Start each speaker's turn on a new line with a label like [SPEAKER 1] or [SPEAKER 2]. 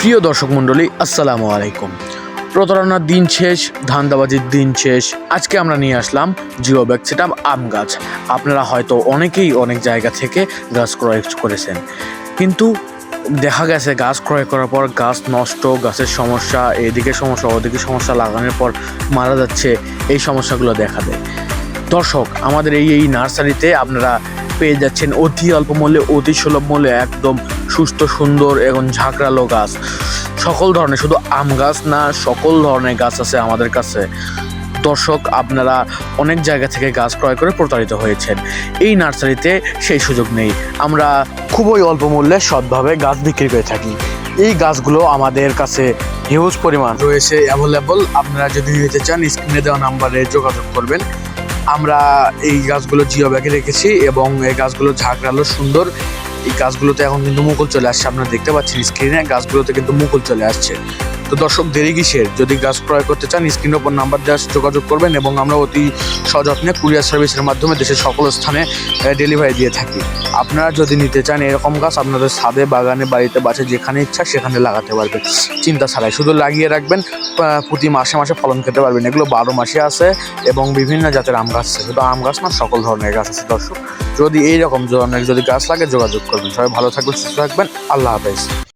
[SPEAKER 1] প্রিয় দর্শক মণ্ডলী, আসসালামু আলাইকুম। প্রতারণার দিন শেষ, ধান্দাবাজির দিন শেষ। আজকে আমরা নিয়ে আসলাম জিও ব্যাগ সেটআপ আম গাছ। আপনারা হয়তো অনেকেই অনেক জায়গা থেকে গাছ ক্রয় করেছেন, কিন্তু দেখা গেছে গাছ ক্রয় করার পর গাছ নষ্ট, গাছের সমস্যা, এদিকে সমস্যা ওদিকে সমস্যা, লাগানোর পর মারা যাচ্ছে, এই সমস্যাগুলো দেখা দেয়। দর্শক, আমাদের এই নার্সারিতে আপনারা পেয়ে যাচ্ছেন অতি অল্প মূল্যে, অতি সুলভ মূল্যে একদম সুস্থ, সুন্দর এবং ঝাঁকড়ালো গাছ। সকল ধরনের, শুধু আম গাছ না, সকল ধরনের গাছ আছে আমাদের কাছে। দর্শক, আপনারা অনেক জায়গা থেকে গাছ ক্রয় করে প্রতারিত হয়েছেন। এই নার্সারিতে সেই সুযোগ নেই। আমরা খুবই অল্প মূল্যে সৎভাবে গাছ বিক্রি করে থাকি। এই গাছগুলো আমাদের কাছে হিউজ পরিমাণ রয়েছে, অ্যাভেলেবল। আপনারা যদি নিতে চান স্ক্রিনে দেওয়া নাম্বারে যোগাযোগ করবেন। আমরা এই গাছগুলো জিও ব্যাগে রেখেছি এবং এই গাছগুলো ঝাঁকড়ালো, সুন্দর। এই গাছগুলোতে এখন কিন্তু মুকুল চলে আসছে, আপনারা দেখতে পাচ্ছেন স্ক্রিনে গাছগুলোতে কিন্তু মুকুল চলে আসছে। তো দর্শক, দেরি কিসের? যদি গাছ ক্রয় করতে চান স্ক্রিনের উপর নাম্বার দিয়ে যোগাযোগ করবেন এবং আমরা অতি সযত্নে কুরিয়ার সার্ভিসের মাধ্যমে দেশের সকল স্থানে ডেলিভারি দিয়ে থাকি। আপনারা যদি নিতে চান এরকম গাছ, আপনাদের ছাদে, বাগানে, বাড়িতে, বাসায় যেখানে ইচ্ছা সেখানে লাগাতে পারবেন চিন্তা ছাড়াই। শুধু লাগিয়ে রাখবেন, প্রতি মাসে মাসে ফলন খেতে পারবেন। এগুলো 12 মাসে আছে এবং বিভিন্ন জাতের আম গাছ আছে। শুধু আম গাছ না, সকল ধরনের গাছ আছে। দর্শক, যদি এইরকম ধরনের গাছ লাগে যোগাযোগ করবেন। সবাই ভালো থাকবেন, সুস্থ থাকবেন। আল্লাহ হাফেজ।